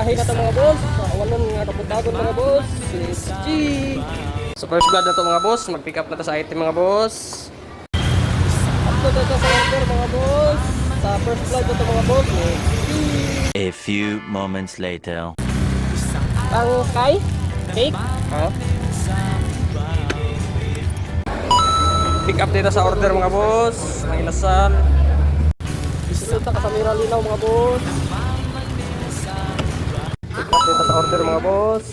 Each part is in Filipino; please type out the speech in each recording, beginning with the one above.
Nakahi na to mga boss. Walang nga kaputagon mga boss. Let's G. So first blood na to mga boss. Mag-pick up na to sa item mga boss. Up to sa order mga boss. Sa first blood na to mga boss. Let's G. A few moments later. Ang Sky? Cake? Ha? Pick up dito sa order mga boss. Ang inasal. Isulta ka sa Miralinaw mga boss. Pick up dito sa order mga boss.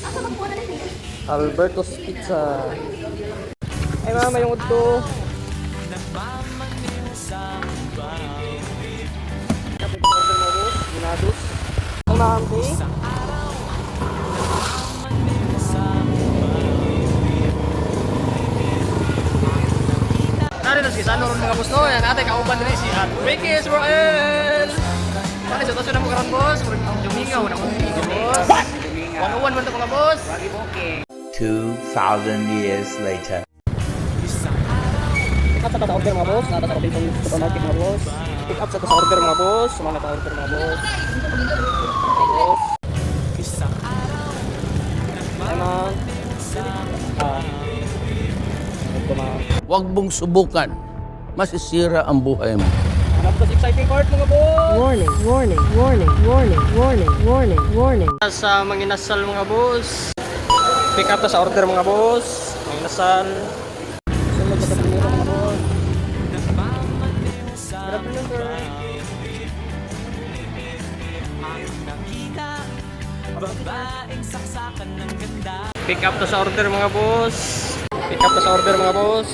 Alberto's Pizza. Ay mama yung udto. Pick up dito sa order mga boss. Ginados. Ang naampi. Nari na si Sano ron mga boss no. Yan ate kauban din si Ricky Israel. Pare sa taso na mo karon boss. Dumingaw na mo boss. 101 man to mga boss. 2,000 years later. Pick up sa order mga boss. Nata sa dito supermarket mga boss. Pick up sa order mga boss. Mga order mga boss. Boss. Ay man. Huwag mong subukan. Masisira ang buhay mo. Hanap ko sa exciting part mga boss. Warning, warning, warning, warning, warning, warning, warning. Sa manginasal mga boss. Pick up sa order mga boss. Manginasal. Sunod sa kapinira mga boss. Good afternoon sir. Pick up sa order mga boss. Pick up sa order mga boss.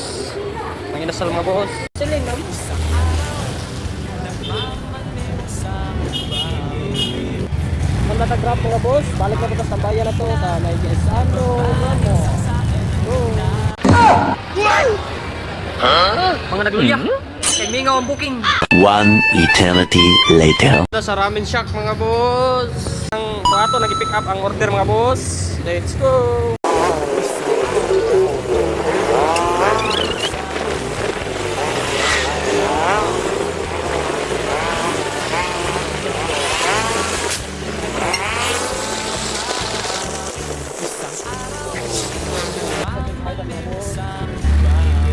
Manginasal mga boss. Siling ma'am. Manda na grab mga boss. Balik na bukas tambayan na to sa may ano. Mga nagluyak. Kay Mingaw ang booking. One eternity later. Sa Ramen Shack mga boss. Ang ato nag-pick up ang order mga boss. Let's go.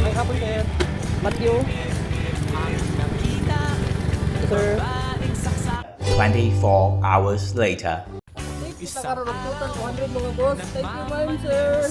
Ay hapon sir. Matthew. Sir. 24 hours later. Isa ka rin 200 mga boss. Thank you man sir.